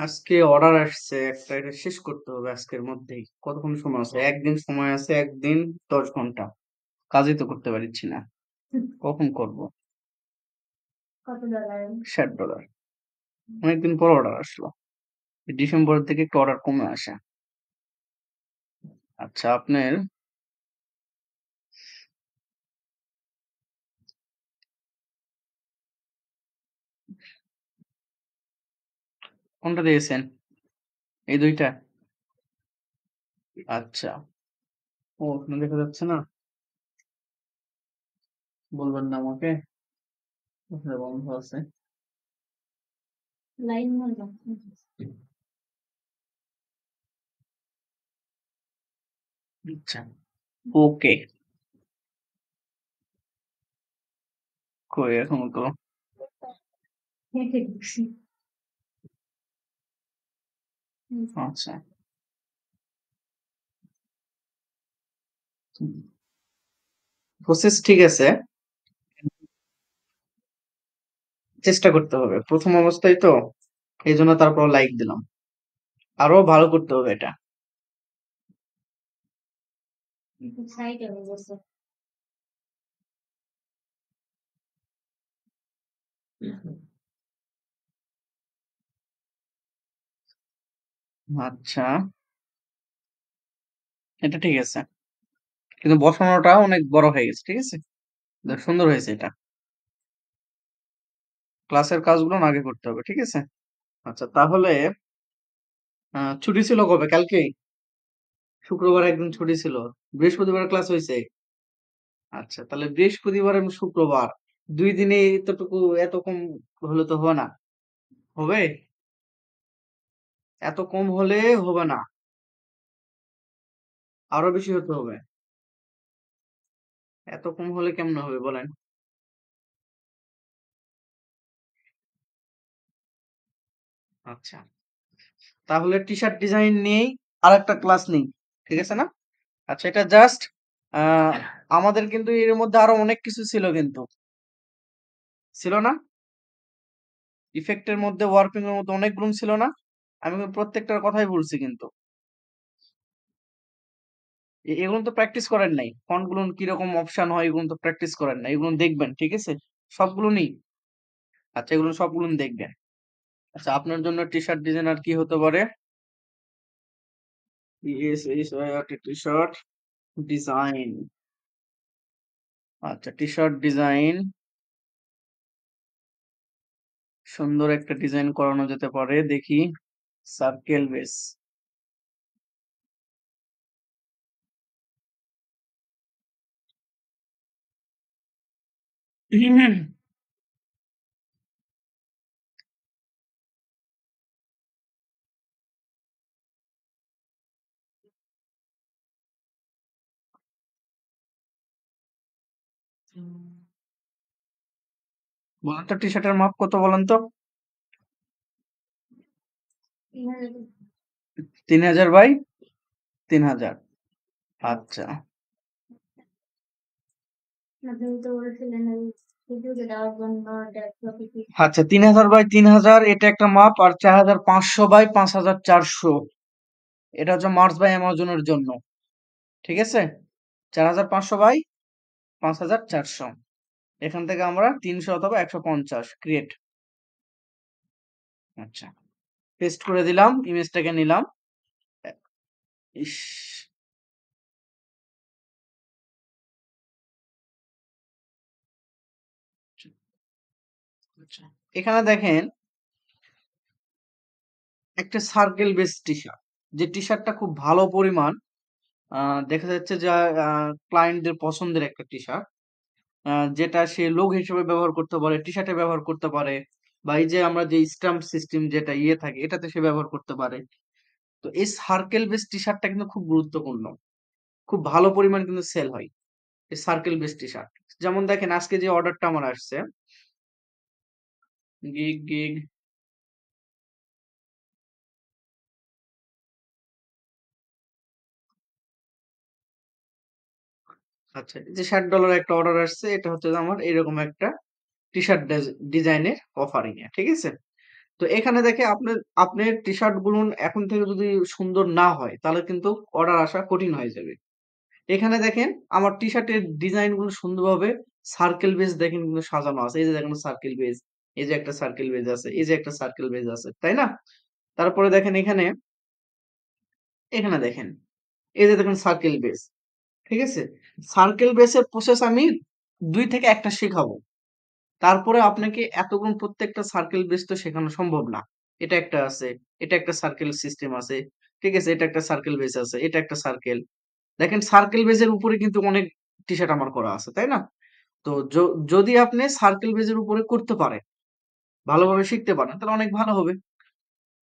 আজকে অর্ডার আসছে একটা, এটা শেষ করতে হবে আজকের মধ্যেই। কতক্ষণ সময় আছে? একদিন সময় আছে, একদিন 10 ঘন্টা। কাজই তো করতে পারছি না। কখন করব? $60। অনেকদিন পর অর্ডার আসলো। ডিসেম্বর থেকে একটু অর্ডার কমে আসে। আচ্ছা, আপনার কোনটা দিয়েছেন? এই দুইটা? আচ্ছা। ও, ওখানে দেখা যাচ্ছে না? বলবেন না আমাকে? ওখানে বন্ধ আছে। আচ্ছা, ওকে। কই এখনো তো? আচ্ছা, প্রসেস ঠিক আছে। চেষ্টা করতে হবে, প্রথম অবস্থায় তো, এই জন্য তারপর লাইক দিলাম। আরো ভালো করতে হবে এটা। আচ্ছা, এটা ঠিক আছে, কিন্তু বসানোটা অনেক বড় হয়ে গেছে। ঠিক আছে, দেখ, সুন্দর হয়েছে এটা। ক্লাসের কাজগুলো না আগে করতে হবে, ঠিক আছে। আচ্ছা, তাহলে ছুটি ছিল কবে? কালকেই? শুক্রবার একদিন ছুটি ছিল। বৃহস্পতিবার ক্লাস হয়েছে? আচ্ছা, তাহলে বৃহস্পতিবার এবং শুক্রবার 2 দিনে এতটুকু, এত কম হলে তো হবে না। হবে? এত কম হলে হবে না, আরো বেশি হতে হবে। এত কম হলে কেমন হবে বলেন? আচ্ছা, তাহলে টি শার্ট ডিজাইন নিয়েই আরেকটা ক্লাস নেই, ঠিক আছে না? আচ্ছা, এটা জাস্ট আমাদের কিন্তু এর মধ্যে আরো অনেক কিছু ছিল, কিন্তু ছিল না? ইফেক্টের মধ্যে, ওয়ার্কিং এর মধ্যে অনেকগুলো ছিল না? আমি কিন্তু প্রত্যেকটার কথাই বলছি কিন্তু। এগুলো তো প্র্যাকটিস করেন নাই। ফন্ট গুলো কিরকম অপশন হয় এগুলো তো প্র্যাকটিস করেন নাই। এগুলো দেখবেন, ঠিক আছে? সবগুলো নেই। আচ্ছা, এগুলো সবগুলো দেখবেন। আচ্ছা, আপনার জন্য টি শার্ট ডিজাইন আর কি হতে পারে? T shirt design. আচ্ছা, টি শার্ট ডিজাইন সুন্দর একটা ডিজাইন করানো যেতে পারে, দেখি। Circle base. বলেন তো, টি শার্টের মাপ কত বলেন তো? 3000 বাই 3000। আচ্ছা। আচ্ছা, 3000 বাই 3000 এটা একটা মাপ, আর 4500 বাই 5400 এটা হচ্ছে মার্স বাই অ্যামাজনের জন্য। ঠিক আছে, 4500 বাই 5400। এখান থেকে আমরা 300 অথবা 150 ক্রিয়েট। আচ্ছা, পেস্ট করে দিলাম, ইমেজটাকে নিলাম। ইস, আচ্ছা, এখানে দেখেন একটা সার্কেল বেস টি শার্ট, যে টি শার্টটা খুব ভালো পরিমাণ দেখা যাচ্ছে যে ক্লায়েন্টদের পছন্দের একটা টি শার্ট, যেটা সে লোগ হিসেবে ব্যবহার করতে পারে, টি শার্টে ব্যবহার করতে পারে, বা এই যে আমরা যে স্টাম্প সিস্টেম যেটা ইয়ে থাকে এটাতে সে ব্যবহার করতে পারে। তো এই সার্কেল বেস টি শার্টটা কিন্তু খুব গুরুত্বপূর্ণ, খুব ভালো পরিমাণ কিন্তু সেল হয় এই সার্কেল বেস টি শার্ট। যেমন দেখেন, আজকে যে অর্ডারটা আমার আসছে, গিগ গিগ, আচ্ছা, এই যে $60 একটা অর্ডার আসছে, এটা হচ্ছে যে আমার এরকম একটা টি শার্ট ডিজাইনের অফারিং এ, ঠিক আছে। তো এখানে দেখে আপনার টি-শার্ট গুলো এখন থেকে যদি সুন্দর না হয় তাহলে কিন্তু অর্ডার আসা কঠিন হয়ে যাবে। এখানে দেখেন আমার টি-শার্টের ডিজাইন গুলো সুন্দরভাবে সার্কেল বেজ দেখেন কিন্তু সাজানো আছে। এই যে দেখেন সার্কেল বেজ, এই যে একটা সার্কেল বেজ আছে, এই যে একটা সার্কেল বেজ আছে, তাই না? তারপরে দেখেন এখানে দেখেন, এই যে দেখেন সার্কেল বেজ, ঠিক আছে? সার্কেল বেসের প্রসেস আমি ২ থেকে ১ টা শেখাবো। তারপরে আপনাকে এতগুণ প্রত্যেকটা সার্কেল বেস তো শেখানো সম্ভব না। এটা একটা আছে, এটা একটা সার্কেল সিস্টেম আছে। ঠিক আছে? এটা একটা সার্কেল বেস আছে, এটা একটা সার্কেল। দেখেন সার্কেল বেজের উপরে কিন্তু অনেক টি-শার্ট আমার করা আছে, তাই না? তো যদি আপনি সার্কেল বেজের উপরে করতে পারেন, ভালোভাবে শিখতে পারেন তাহলে অনেক ভালো হবে।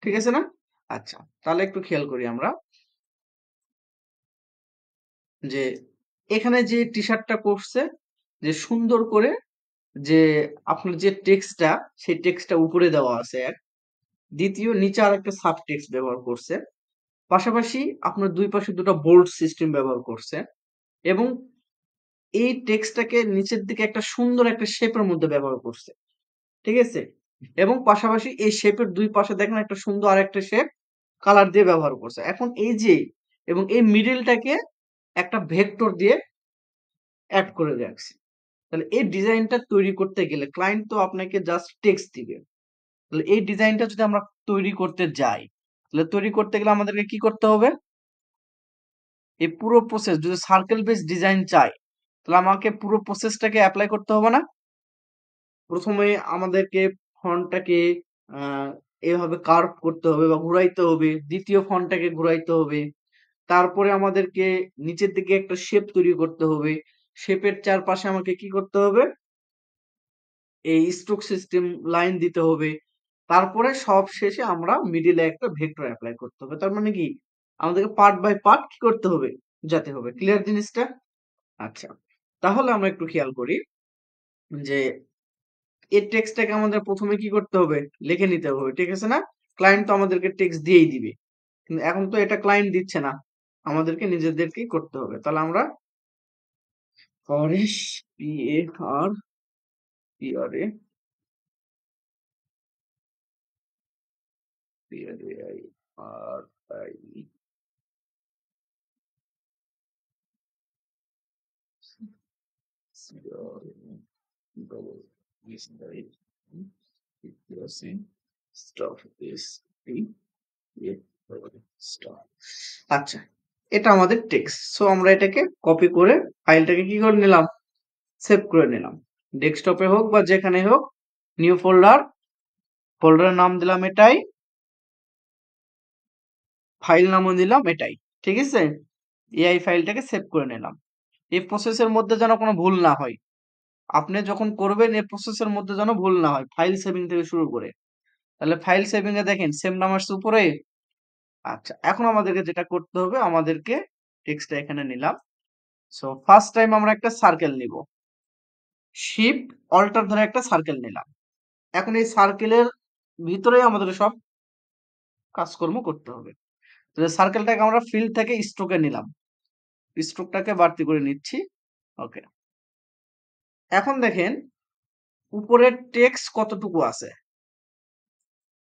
ঠিক আছে না? আচ্ছা, তাহলে একটু খেয়াল করি আমরা যে এখানে যে টি-শার্টটা করছে যে সুন্দর করে যে আপনার যে টেক্সটটা সেই টেক্সটটা উপরে দেওয়া আছে এক। দ্বিতীয় নিচে আরেকটা সাব টেক্সট ব্যবহার করছে। পাশাপাশি আপনার ২ পাশে ২ টা বোল্ড সিস্টেম ব্যবহার করছে এবং এই টেক্সটটাকে নিচের দিকে একটা সুন্দর একটা শেপের মধ্যে ব্যবহার করছে। ঠিক আছে? এবং পাশাপাশি এই শেপের ২ পাশে দেখেন একটা সুন্দর আরেকটা শেপ কালার দিয়ে ব্যবহার করছে। এখন এই যে এবং এই মিডলটাকে একটা ভেক্টর দিয়ে এড করে রাখছে। তাহলে এই ডিজাইনটা তৈরি করতে গেলে ক্লায়েন্ট তো আপনাকে জাস্ট টেক্সট দিবে। তাহলে এই ডিজাইনটা যদি আমরা তৈরি করতে যাই, তাহলে তৈরি করতে গেলে আমাদেরকে কি করতে হবে? এই পুরো প্রসেস যদি সার্কেল বেস ডিজাইন চাই, তাহলে আমাকে পুরো প্রসেসটাকে এপ্লাই করতে হবে না? ১ম এ আমাদেরকে ফন্টটাকে আ এভাবে কার্ভ করতে হবে বা ঘুরাইতে হবে। ২য় ফন্টটাকে ঘুরাইতে হবে। তারপরে আমাদেরকে নিচের দিকে একটা শেপ তৈরি করতে হবে। শেপের চারপাশে আমাকে কি করতে হবে? এই স্ট্রোক সিস্টেম লাইন দিতে হবে। তারপরে সবশেষে আমরা মিডল এ একটা ভেক্টর এপ্লাই করতে হবে। তার মানে কি? আমাদেরকে পার্ট বাই পার্ট কি করতে হবে? যেতে হবে। ক্লিয়ার জিনিসটা? আচ্ছা। তাহলে আমরা একটু খেয়াল করি যে এই টেক্সটটাকে আমাদের ১ম এ কি করতে হবে? লিখে নিতে হবে। ঠিক আছে না? ক্লায়েন্ট তো আমাদেরকে টেক্সট দিয়েই দিবে। কিন্তু এখন তো এটা ক্লায়েন্ট দিচ্ছে না। আমাদেরকে নিজেদেরকেই করতে হবে। তাহলে আমরা Paresh PAR PARI double beside crossing stop is stop আচ্ছা এটা আমাদের টেক্সট সো আমরা এটাকে কপি করে ফাইলটাকে কি করে নিলাম সেভ করে নিলাম ডেস্কটপে হোক বা যেখানে হোক নিউ ফোল্ডারের নাম দিলাম এটাই ফাইল নামও দিলাম এটাই ঠিক আছে এআই ফাইলটাকে সেভ করে নিলাম এই প্রসেসের মধ্যে যেন কোনো ভুল না হয় আপনি যখন করবেন এই প্রসেসের মধ্যে যেন ভুল না হয় ফাইল সেভিং থেকে শুরু করে তাহলে ফাইল সেভিং এ দেখেন সেম নাম আসছে উপরে আচ্ছা এখন আমাদেরকে যেটা করতে হবে আমাদেরকে টেক্সটটা এখানে নিলাম সো ফার্স্ট টাইম আমরা একটা সার্কেল নিব শিফট অল্টার ধরে একটা সার্কেল নিলাম এখন এই সার্কেলের ভিতরেই আমাদের সব কাজকর্ম করতে হবে তাহলে সার্কেলটাকে আমরা ফিল থেকে স্ট্রোকে নিলাম স্ট্রোকটাকে বাড়তি করে নিচ্ছি ওকে এখন দেখেন উপরের টেক্সট কতটুকু আছে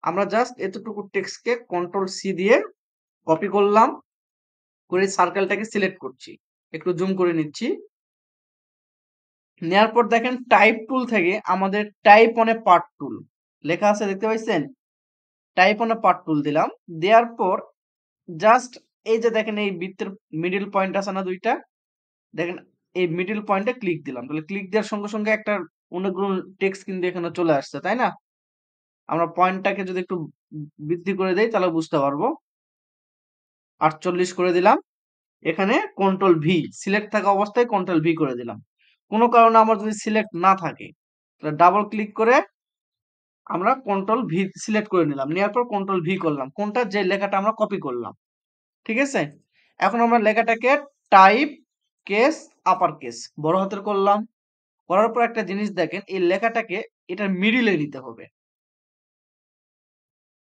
আমরা জাস্ট এতটুকু টেক্সটকে কন্ট্রোল সি দিয়ে কপি করলাম করে সার্কেলটাকে সিলেক্ট করছি একটু জুম করে নিচ্ছি নেওয়ার পর দেখেন টাইপ টুল থেকে আমাদের টাইপ অন এ পার্ট টুল লেখা আছে দেখতে পাইছেন টাইপ অন এ পার্ট টুল দিলাম দেওয়ার পর জাস্ট এই যে দেখেন এই বৃত্তের মিডল পয়েন্ট আছে না দুইটা দেখেন এই মিডল পয়েন্টে ক্লিক দিলাম তাহলে ক্লিক দেওয়ার সঙ্গে সঙ্গে একটা অনেকগুলো টেক্সট কিন্তু এখানে চলে আসছে তাই না আমরা পয়েন্টটাকে যদি একটু বৃদ্ধি করে দেই তাহলে বুঝতে পারবো ৪৮ করে দিলাম এখানে কন্ট্রোল ভি সিলেক্ট থাকা অবস্থায় কন্ট্রোল ভি করে দিলাম কোনো কারণে আমার যদি সিলেক্ট না থাকে তাহলে ডাবল ক্লিক করে আমরা কন্ট্রোল ভি সিলেক্ট করে নিলাম নেওয়ার পর কন্ট্রোল ভি করলাম কোনটা যে লেখাটা আমরা কপি করলাম ঠিক আছে এখন আমরা লেখাটাকে টাইপ কেস আপার কেস বড় হাতের করলাম করার পর একটা জিনিস দেখেন এই লেখাটাকে এটার মিডিলে নিতে হবে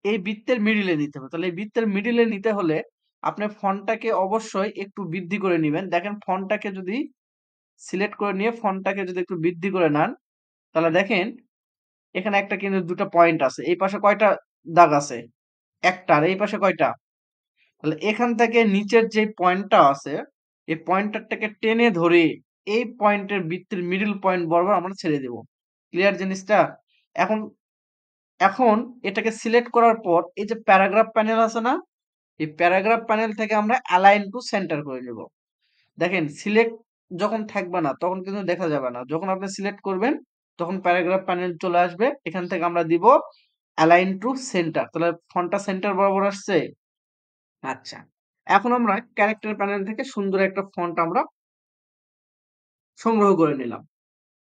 এই বৃত্তের মিডিলে নিতে হবে তাহলে এই বৃত্তের মিডিলে নিতে হলে আপনি ফন্টটাকে অবশ্যই একটু বৃদ্ধি করে নেবেন দেখেন ফন্টটাকে যদি সিলেক্ট করে নিয়ে ফন্টটাকে যদি একটু বৃদ্ধি করে নেন তাহলে দেখেন এখানে একটা কিন্তু দুটো পয়েন্ট আছে এই পাশে কয়টা দাগ আছে, একটা। আর এই পাশে কয়টা? তাহলে এখান থেকে নিচের যে পয়েন্টটা আছে, এই পয়েন্টারটাকে টেনে ধরে এই পয়েন্টের বৃত্তের মিডল পয়েন্ট বরাবর আমরা ছেড়ে দেব। ক্লিয়ার জিনিসটা? এখন এখন এটাকে সিলেক্ট করার পর এই যে প্যারাগ্রাফ প্যানেল আছে না, এই প্যারাগ্রাফ প্যানেল থেকে আমরা অ্যালাইন টু সেন্টার করে নেব। দেখেন সিলেক্ট যখন থাকবে না তখন কিন্তু দেখা যাবে না, যখন আপনি সিলেক্ট করবেন তখন প্যারাগ্রাফ প্যানেল চলে আসবে, এখান থেকে আমরা দিব অ্যালাইন টু সেন্টার। তাহলে ফন্টটা সেন্টার বরাবর আসছে। আচ্ছা, এখন আমরা ক্যারেক্টার প্যানেল থেকে সুন্দর একটা ফন্ট আমরা সংগ্রহ করে নিলাম।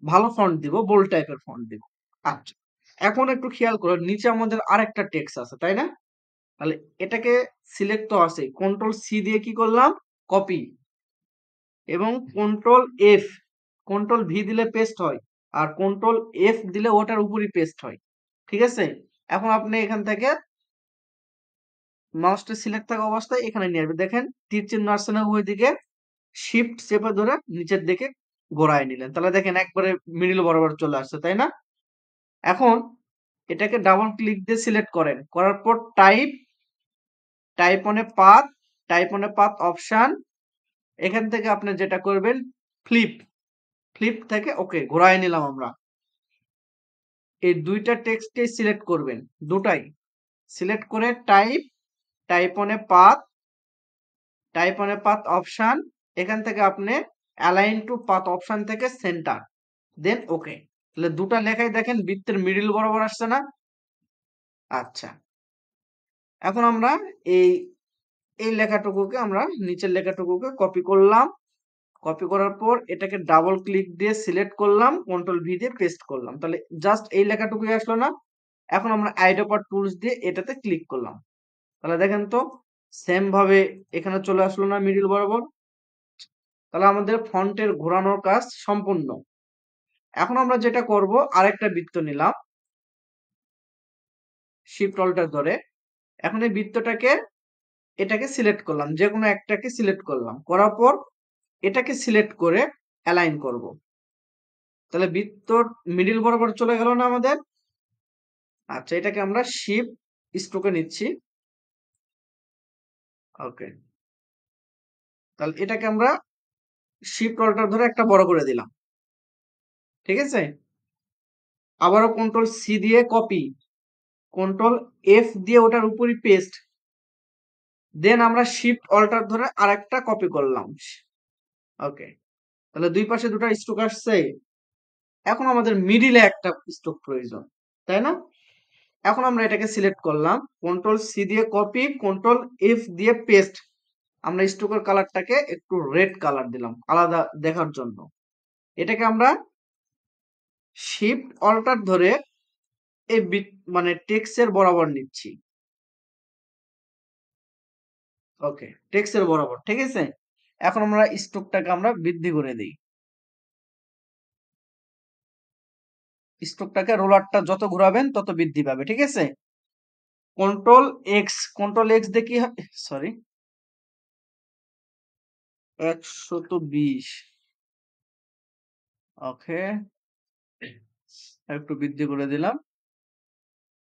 ভালো ফন্ট দিব, বোল্ড টাইপের ফন্ট দিব। আচ্ছা, এখন একটু খেয়াল করো নিচে আমাদের আরেকটা টেক্সট আছে, তাই না? তাহলে এটাকে সিলেক্ট তো আছে, কন্ট্রোল সি দিয়ে কি করলাম, কপি, এবং কন্ট্রোল এফ, কন্ট্রোল ভি দিলে পেস্ট হয়, আর কন্ট্রোল এফ দিলে ওটার উপরই পেস্ট হয়। ঠিক আছে? এখন আপনি এখান থেকে মাউসটা সিলেক্ট থাকা অবস্থায় এখানে নিয়ে আসবেন। দেখেন তীর চিহ্ন আসছে না ওইদিকে, শিফট চেপে ধরে নিচের দিকে ঘোরায় নিলেন, তাহলে দেখেন একবারে মিডিল বরাবর চলে আসছে, তাই না? এখন এটাকে ডাবল ক্লিক দিয়ে সিলেক্ট করেন, করার পর type, type on a path, type on a path option, এখান থেকে আপনি যেটা করবেন ফ্লিপ, ফ্লিপ থেকে ওকে ঘোরায় নিলাম আমরা। এই দুইটা টেক্সটকে সিলেক্ট করবেন, দুটাই সিলেক্ট করে type, type on a path, type on a path option, এখান থেকে আপনি অ্যালাইন টু পাথ অপশন থেকে সেন্টার, দেন ওকে। তাহলে দুটা লেখাই দেখেন বৃত্তের মিডিল বরাবর আসছে না? আচ্ছা, এখন আমরা এই এই লেখাটুকুকে আমরা নিচের লেখাটুকুকে কপি করলাম, কপি করার পর এটাকে ডাবল ক্লিক দিয়ে সিলেক্ট করলাম, কন্ট্রোল ভি দিয়ে পেস্ট করলাম, তাহলে জাস্ট এই লেখাটুকুই আসলো না? এখন আমরা আইডোপার টুলস দিয়ে এটাতে ক্লিক করলাম, তাহলে দেখেন তো সেম ভাবে এখানে চলে আসলো না মিডিল বরাবর? তাহলে আমাদের ফন্টের ঘোরানোর কাজ সম্পূর্ণ। এখন আমরা যেটা করব, আরেকটা বৃত্ত নিলাম, শিফট অল্টার ধরে, এখন এই বৃত্তটাকে এটাকে সিলেক্ট করলাম, যে কোনো একটাকে সিলেক্ট করলাম, করার পর এটাকে সিলেক্ট করে অ্যালাইন করব। তাহলে বৃত্তর মিডিল বরাবর চলে গেল না আমাদের? আচ্ছা, এটাকে আমরা শিফট স্ট্রোকে নিচ্ছি, ওকে। তাহলে এটাকে আমরা শিফট অল্টার ধরে একটা বড় করে দিলাম, ঠিক আছে? আবারও কন্ট্রোল সি দিয়ে কপি, কন্ট্রোল এফ দিয়ে ওটার উপরই পেস্ট, দেন আমরা শিফট অল্টার ধরে আরেকটা কপি করলাম, ওকে। তাহলে দুই পাশে দুটো স্ট্রোক আসছে। এখন আমাদের মিডিলে একটা স্ট্রোক প্রয়োজন, তাই না? এখন আমরা এটাকে সিলেক্ট করলাম, কন্ট্রোল সি দিয়ে কপি, কন্ট্রোল এফ দিয়ে পেস্ট, আমরা স্ট্রোকের কালারটাকে একটু রেড কালার দিলাম আলাদা দেখার জন্য। এটাকে আমরা শিফট অল্টার ধরে এই মানে টেক্সটের বরাবর নিচ্ছি, ওকে, টেক্সটের বরাবর, ঠিক আছে? এখন আমরা স্ট্রোকটাকে আমরা বৃদ্ধি করে দিই, স্ট্রোকটাকে রোলারটা যত ঘোরাবেন তত বৃদ্ধি পাবে, ঠিক আছে? কন্ট্রোল এক্স, কন্ট্রোল এক্স দিয়ে কি হবে, সরি, 120, ওকে, একটু বৃদ্ধি করে দিলাম,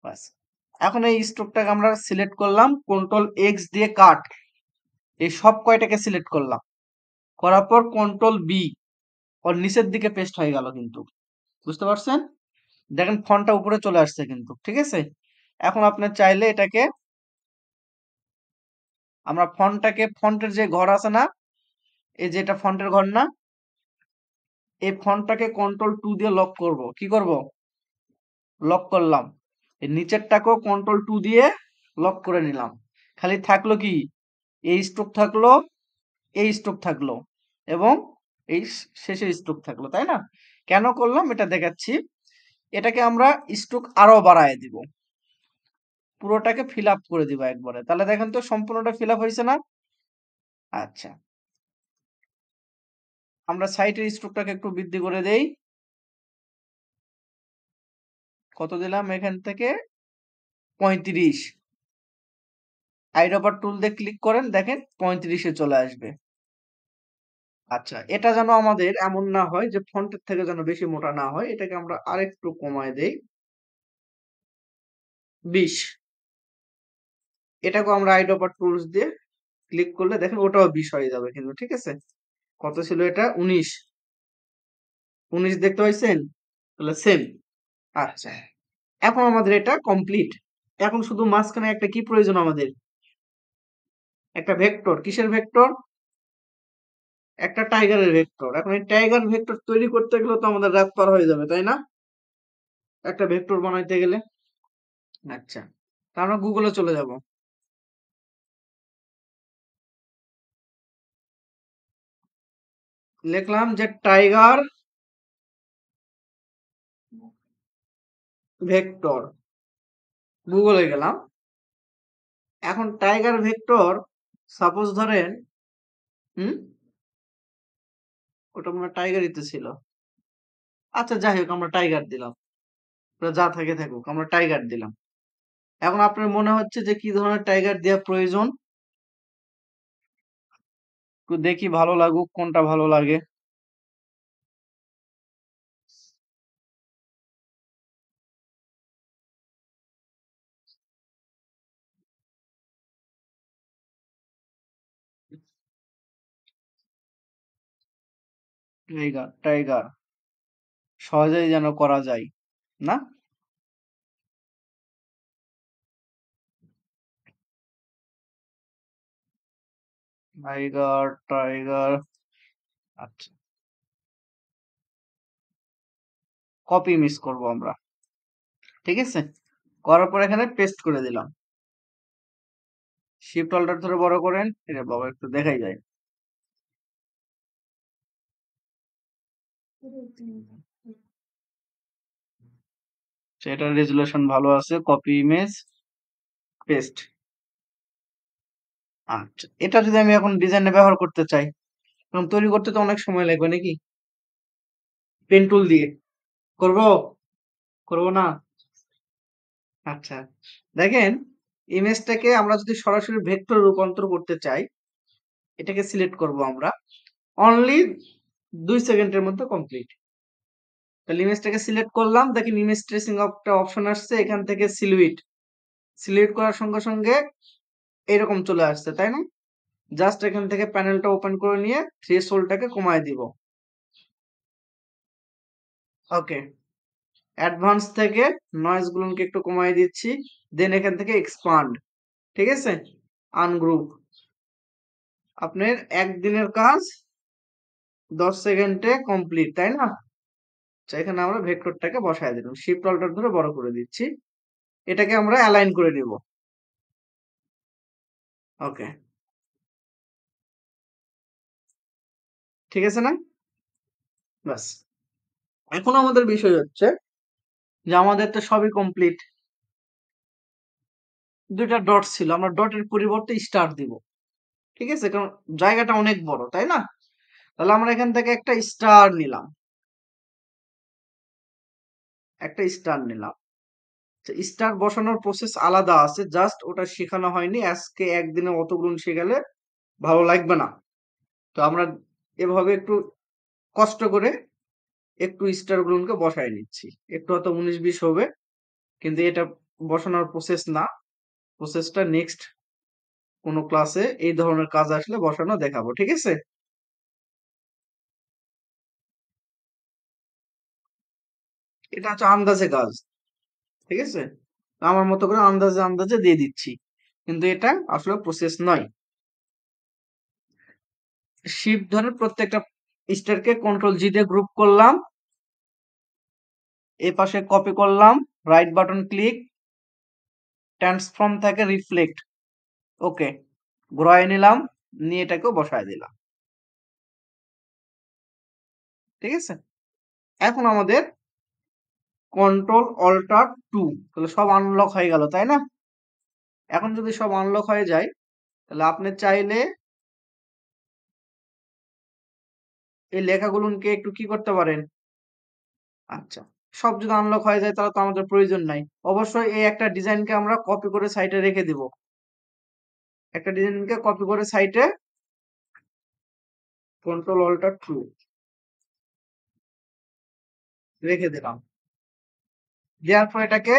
বাস। এখন এই স্ট্রোকটাকে আমরা সিলেক্ট করলাম, কন্ট্রোল এক্স দিয়ে কাট, এই সব কয়টাকে সিলেক্ট করলাম, করার পর কন্ট্রোল বি, ওর নিচের দিকে পেস্ট হয়ে গেল কিন্তু, বুঝতে পারছেন? দেখেন ফন্টটা উপরে চলে আসছে কিন্তু, ঠিক আছে? এখন আপনি চাইলে এটাকে, আমরা ফন্টটাকে, ফন্টের যে ঘর আছে না, এই যে এটা ফন্টের ঘর না, এই ফন্টটাকে কন্ট্রোল টু দিয়ে লক করব, কি করব, লক করলাম। এই নিচেরটাকেও কন্ট্রোল টু দিয়ে লক করে নিলাম, খালি থাকলো কি, এই স্ট্রোক থাকলো, এই স্ট্রোক থাকলো, এবং এই শেষে স্ট্রোক থাকলো, তাই না? কেন করলাম এটা দেখাচ্ছি। এটাকে আমরা স্ট্রোক আরো বাড়ায় দিব, পুরোটাকে ফিল আপ করে দিব একবারে, তাহলে দেখেন তো সম্পূর্ণটা ফিল আপ হয়েছে না? আচ্ছা, আমরা সাইটের স্ট্রোকটাকে একটু বৃদ্ধি করে দেই, কত দিলাম এখান থেকে, 35, আইড্রপার টুল দিয়ে ক্লিক করেন, দেখেন 35-এ চলে আসবে। আচ্ছা, এটা যেন আমাদের এমন না হয় যে ফন্টের থেকে যেন বেশি মোটা না হয়, এটাকে আমরা আরেকটু কমায় দেই, 20। এটাকেও আমরা আইড্রপার টুলস দিয়ে ক্লিক করলে দেখেন ওটাও 20 হয়ে যাবে কিন্তু, ঠিক আছে? কত ছিল এটা? 19। 19 দেখতে পাইছেন? তাহলে সেম। আচ্ছা, এখন আমাদের এটা কমপ্লিট। এখন শুধু মাঝখানে একটা কি প্রয়োজন আমাদের? একটা ভেক্টর। কিসের ভেক্টর? একটা টাইগারের ভেক্টর। এখন এই টাইগার ভেক্টর তৈরি করতে গেলে তো আমাদের রাত পার হয়ে যাবে, তাই না? একটা ভেক্টর বানাইতে গেলে। আচ্ছা, তা আমরা গুগলে চলে যাব। লিখলাম যে টাইগার ভেক্টর, গুগলে গেলাম। এখন টাইগার ভেক্টর সাপোজ ধরেন, হুম, ওটা মনে হয় টাইগারই তো ছিল। আচ্ছা যাই হোক, আমরা টাইগার দিলাম। ওটা যা থাকে থাকুক, আমরা টাইগার দিলাম। এখন আপনার মনে হচ্ছে যে কি ধরনের টাইগার দেওয়া প্রয়োজন? একটু দেখি ভালো লাগুক, কোনটা ভালো লাগে। টাইগার টাইগার সহজেই যেন করা যায়, না? Tiger tiger. আচ্ছা, কপি মিস করব আমরা, ঠিক আছে? করার পর এখানে পেস্ট করে দিলাম। শিফট অল্টার ধরে বড় করেন। এটা বাবা একটু দেখাই যায়। সেটার রেজুলেশন ভালো আছে। Copy image, paste. আচ্ছা, এটা যদি আমি এখন ডিজাইনে ব্যবহার করতে চাই, এখন তৈরি করতে তো অনেক সময় লাগবে নাকি? পেন টুল দিয়ে করব? করব না? আচ্ছা, দেখেন, ইমেজটাকে আমরা যদি সরাসরি ভেক্টর রূপান্তর করতে চাই, এটাকে সিলেক্ট করব আমরা। অনলি 2 সেকেন্ডের মধ্যে কমপ্লিট। তাহলে ইমেজটাকে সিলেক্ট করলাম, দেখেন ইমেজ ট্রেসিং একটা অপশন আসছে, এখান থেকে সিলুইট। সিলেক্ট করার সঙ্গে সঙ্গে এরকম চলে আসছে, তাই না? জাস্ট এখান থেকে প্যানেলটা ওপেন করে নিয়ে থ্রেশহোল্ডটাকে কমায় দিব। ওকে, অ্যাডভান্স থেকে নয়েজ গুলোকে একটু কমায় দিচ্ছি। দেন এখান থেকে এক্সপান্ড, ঠিক আছে? আনগ্রুপ। আপনার একদিনের কাজ 10 সেকেন্ডে কমপ্লিট, তাই না? আচ্ছা, এখানে আমরা ভেক্টরটাকে বসায় দিলাম, শিফট অল্টার ধরে বড় করে দিচ্ছি। এটাকে আমরা অ্যালাইন করে দিব। ওকে, ঠিক আছে না? ব্যাস, এখন আমাদের বিষয় হচ্ছে যে আমাদের তো সবই কমপ্লিট। দুইটা ডট ছিল, আমরা ডটের পরিবর্তে স্টার দিব, ঠিক আছে? কারণ জায়গাটা অনেক বড়, তাই না? তাহলে আমরা এখান থেকে একটা স্টার নিলাম, একটা স্টার নিলাম। স্টার বসানোর প্রসেস আলাদা আছে, জাস্ট ওটা শেখানো হয়নি। আজকে একদিনে অতগুলো শেখালে ভালো লাগবে না। তো আমরা এভাবে একটু কষ্ট করে একটু স্টার গুলোকে বসায় নিচ্ছি। একটু হয়তো 19-20 হবে, কিন্তু এটা বসানোর প্রসেস না। প্রসেসটা নেক্সট কোনো ক্লাসে এই ধরনের কাজ আসলে বসানো দেখাবো, ঠিক আছে? এটা হচ্ছে আন্দাজে কাজ, ঠিক আছে? আমার মতো করে আন্দাজে আন্দাজে দিয়ে দিচ্ছি, কিন্তু এটা আসলে প্রসেস নয়। শিফট ধরে প্রত্যেকটা স্টারকে কন্ট্রোল জি দিয়ে গ্রুপ করলাম, এ পাশে কপি করলাম, রাইট বাটন ক্লিক, ট্রান্সফর্ম থেকে রিফ্লেক্ট, ওকে, ঘুরাই নিলাম, নিয়ে এটাকেও বসায় দিলাম, ঠিক আছে? এখন আমাদের কন্ট্রোল অল্টার টু, তাহলে সব আনলক হয়ে গেল, তাই না? এখন যদি সব আনলক হয়ে যায়, তাহলে আপনি চাইলে এই লেখাগুলোকে একটু কি করতে পারেন? আচ্ছা, সব যদি আনলক হয়ে যায় তাহলে তো আমাদের প্রয়োজন নাই। অবশ্যই এই একটা ডিজাইনকে আমরা কপি করে সাইটে রেখে দিব। একটা ডিজাইনকে কপি করে সাইটে কন্ট্রোল অল্টার টু রেখে দিলাম। দেওয়ার পর এটাকে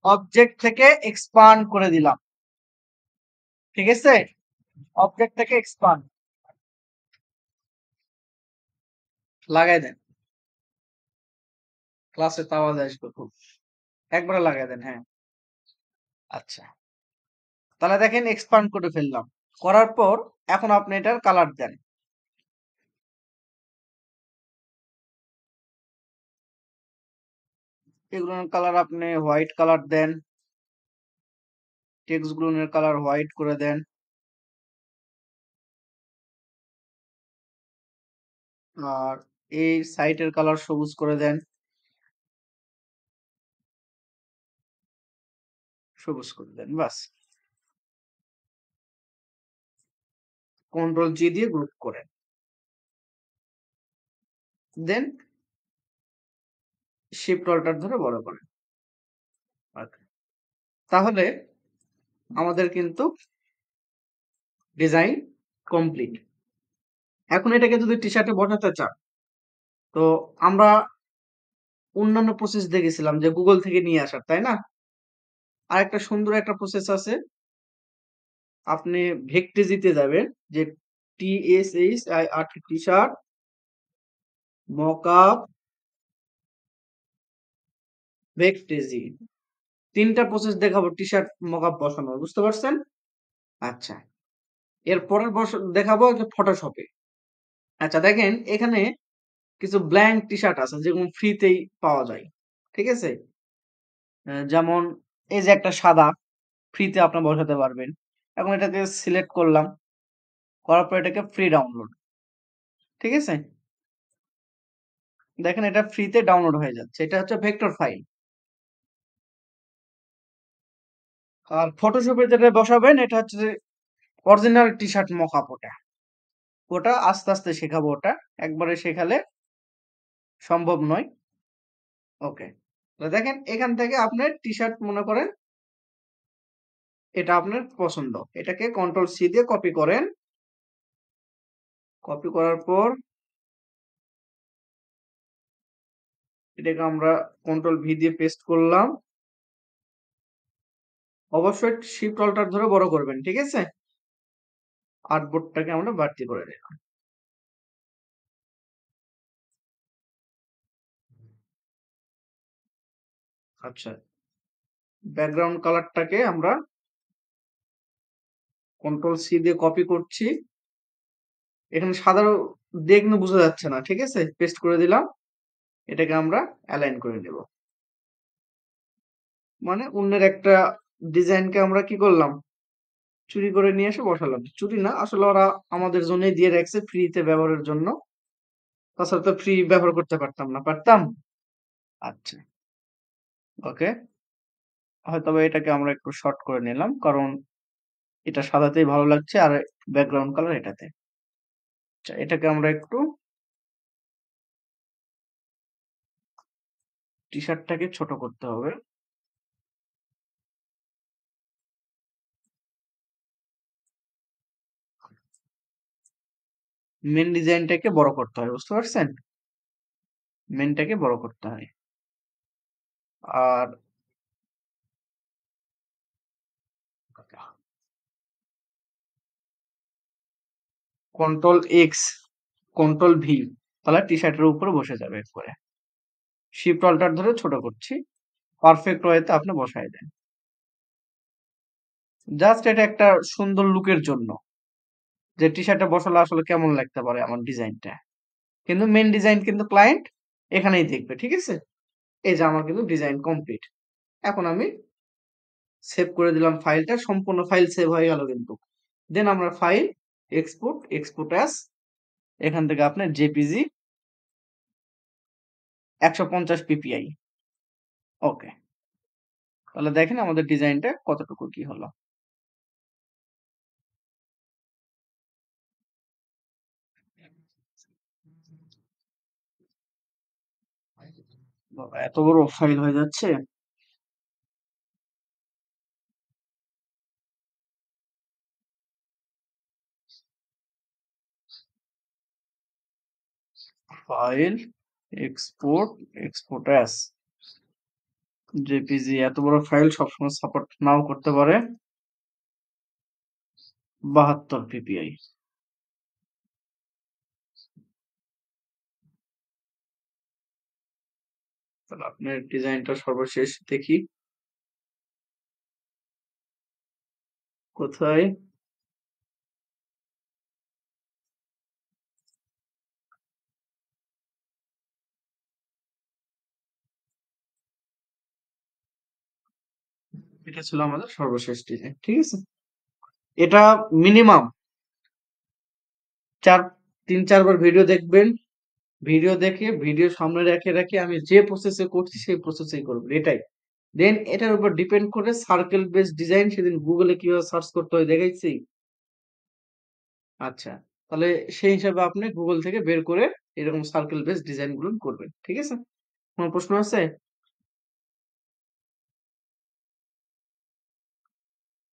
অবজেক্ট থেকে এক্সপান্ড করে দিলাম। ঠিক আছে, অবজেক্ট থেকে এক্সপান্ড লাগাই দেন। ক্লাসে তো আওয়াজ আসবে খুব, একবারে লাগাই দেন। হ্যাঁ, আচ্ছা, তাহলে দেখেন এক্সপান্ড করে ফেললাম। করার পর এখন আপনি এটার কালার দেন। এগুলোর কালার আপনি হোয়াইট কালার দেন, টেক্সট গুলোর কালার হোয়াইট করে দেন। আর এই সাইটের কালার সবুজ করে দেন, সবুজ করে দেন, বাস। কন্ট্রোল জি দিয়ে গ্রুপ করেন, দেন শিফট অল্টার ধরে বড় করেন। Okay. তাহলে আমাদের কিন্তু ডিজাইন কমপ্লিট। এখন এটাকে যদি টি শার্টে বসাতে চান, তো আমরা অন্যান্য প্রসেস দেখেছিলাম যে গুগল থেকে নিয়ে আসার, তাই না? আর একটা সুন্দর একটা প্রসেস আছে, আপনি ভেক্টেজিতে যাবেন, যে TSHIRT টি শার্ট মকআপ ভেক্টেজি, তিনটা প্রসেস দেখাবো টি শার্ট মকআপ বসানোর, বুঝতে পারছেন? আচ্ছা, এর পরের দেখাবো যে ফটোশপে। আচ্ছা, দেখেন এখানে কিছু ব্ল্যাঙ্ক টি শার্ট আছে যেগুলো ফ্রিতেই পাওয়া যায়, ঠিক আছে? যেমন এই যে একটা সাদা, ফ্রিতে আপনি বসাতে পারবেন। এখন এটাকে সিলেক্ট করলাম, করার পর এটাকে ফ্রি ডাউনলোড, ঠিক আছে? দেখেন এটা ফ্রিতে ডাউনলোড হয়ে যাচ্ছে, এটা হচ্ছে ভেক্টর ফাইল। আর ফটোশপে যেটা বসাবেন এটা হচ্ছে অরিজিনাল টি শার্ট মকআপ, ওটা ওটা আস্তে আস্তে শেখাবো, ওটা একবারে শেখালে সম্ভব নয়। ওকে, তো দেখেন এখান থেকে আপনি টি শার্ট মনে করেন এটা আপনার পছন্দ, এটাকে কন্ট্রোল সি দিয়ে কপি করেন। কপি করার পর এটাকে আমরা কন্ট্রোল ভি দিয়ে পেস্ট করলাম। অবশ্যই শিফট অল্টার ধরে বড় করবেন, ঠিক আছে? আর্টবোর্ডটাকে আমরা বাড়তি করে দিলাম। আচ্ছা, ব্যাকগ্রাউন্ড কালারটাকে আমরা কন্ট্রোল সি দিয়ে কপি করছি। এখানে সাদা দিয়ে কিন্তু বোঝা যাচ্ছে না, ঠিক আছে? পেস্ট করে দিলাম। এটাকে আমরা অ্যালাইন করে নেব, মানে অন্যের একটা ডিজাইনকে আমরা কি করলাম, চুরি করে নিয়ে এসে বসালাম। চুরি না, আসলে ওরা আমাদের জন্যই দিয়ে রাখছে ফ্রিতে ব্যবহারের জন্য, তাছাড়া তো ফ্রি ব্যবহার করতে পারতাম না, পারতাম? আচ্ছা, ওকে, হয়তো এটাকে আমরা একটু শর্ট করে নিলাম, কারণ এটা সাদাতেই ভালো লাগছে আর ব্যাকগ্রাউন্ড কালার এটাতে। আচ্ছা, এটাকে আমরা একটু টি শার্টটাকে ছোট করতে হবে। মেন ডিজাইনটাকে বড় করতে হয়, বুঝতে পারছেন? মেনটাকে বড় করতে হয়। আর কন্ট্রোল এক্স, কন্ট্রোল ভি, তাহলে টি শার্টের উপরে বসে যাবে একবারে। শিফট অল্টার ধরে ছোট করছি, পারফেক্ট ওয়েতে আপনি বসাই দেন। জাস্ট এটা একটা সুন্দর লুকের জন্য, যে টি শার্টে বসালে আসলে কেমন লাগতে পারে আমার ডিজাইনটা। কিন্তু মেন ডিজাইন কিন্তু ক্লায়েন্ট এখানেই দেখবে, ঠিক আছে? এই যে আমার কিন্তু ডিজাইন কমপ্লিট। এখন আমি সেভ করে দিলাম ফাইলটা, সম্পূর্ণ ফাইল সেভ হয়ে গেল কিন্তু। দেন আমরা ফাইল এক্সপোর্ট, এক্সপোর্ট অ্যাজ, এখান থেকে আপনার জেপিজি 150 ppi। ওকে, তাহলে দেখেন আমাদের ডিজাইনটা কতটুকু কি হলো। বাবা, এত বড় ফাইল হয়ে যাচ্ছে। File export, export as JPG, এত বড় ফাইল সবসময় সাপোর্ট নাও করতে পারে। 72 পিপিআই। তাহলে আপনার ডিজাইনটা সর্বশেষ দেখি কোথায়। এটা ছিল আমাদের সর্বশেষ ডিজাইন, ঠিক আছে। এটা মিনিমাম চার 3-4 বার ভিডিও দেখবেন। ভিডিও দেখে ভিডিও সামনে রেখে রেখে আমি যে প্রসেসে করছি সেই প্রসেসেই করবেন, এটাই। দেন এটার উপর ডিপেন্ড করে সার্কেল বেস ডিজাইন সেদিন গুগলে কিভাবে সার্চ করতে হয় দেখাইছি। আচ্ছা, তাহলে সেই হিসাবে আপনি গুগল থেকে বের করে এরকম সার্কেল বেস ডিজাইন গুলো করবেন, ঠিক আছে। কোনো প্রশ্ন আছে?